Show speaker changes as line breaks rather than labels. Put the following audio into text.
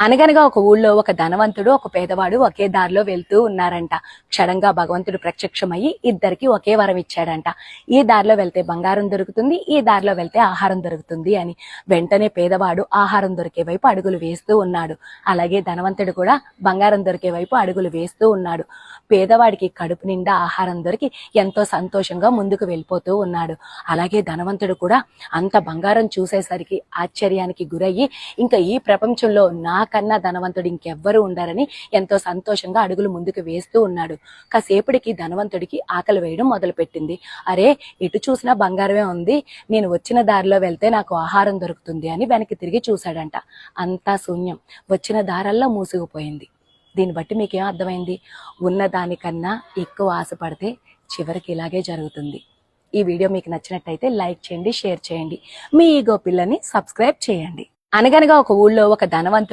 అనగనగా ఒక ఊళ్ళో ఒక ధనవంతుడు ఒక పేదవాడు ఒకే దారిలో వెళ్తూ ఉన్నారంట. క్షణంగా భగవంతుడు ప్రత్యక్షమయ్యి ఇద్దరికి ఒకే వరం ఇచ్చాడంట. ఈ దారిలో వెళ్తే బంగారం దొరుకుతుంది, ఈ దారిలో వెళ్తే ఆహారం దొరుకుతుంది అని. వెంటనే పేదవాడు ఆహారం దొరికే వైపు అడుగులు వేస్తూ ఉన్నాడు. అలాగే ధనవంతుడు కూడా బంగారం దొరికే వైపు అడుగులు వేస్తూ ఉన్నాడు. పేదవాడికి కడుపు నిండా ఆహారం దొరికి ఎంతో సంతోషంగా ముందుకు వెళ్ళిపోతూ ఉన్నాడు. అలాగే ధనవంతుడు కూడా అంత బంగారం చూసేసరికి ఆశ్చర్యానికి గురయ్యి ఇంకా ఈ ప్రపంచంలో నాకన్నా ధనవంతుడు ఇంకెవ్వరూ ఉండారని ఎంతో సంతోషంగా అడుగులు ముందుకు వేస్తూ ఉన్నాడు. కాసేపటికి ధనవంతుడికి ఆకలి వేయడం మొదలుపెట్టింది. అరే, ఇటు చూసినా బంగారమే ఉంది, నేను వచ్చిన దారిలో వెళ్తే నాకు ఆహారం దొరుకుతుంది అని వెనక్కి తిరిగి చూశాడంట. అంతా శూన్యం, వచ్చిన దారల్లా మూసుకుపోయింది. దీన్ని బట్టి మీకేం అర్థమైంది? ఉన్నదానికన్నా ఎక్కువ ఆశపడితే చివరికి ఇలాగే జరుగుతుంది. ఈ వీడియో మీకు నచ్చినట్టయితే లైక్ చేయండి, షేర్ చేయండి, మీ ఈగో పిల్లని సబ్స్క్రైబ్ చేయండి. అనగనగా ఒక ఊళ్ళో ఒక ధనవంతుడు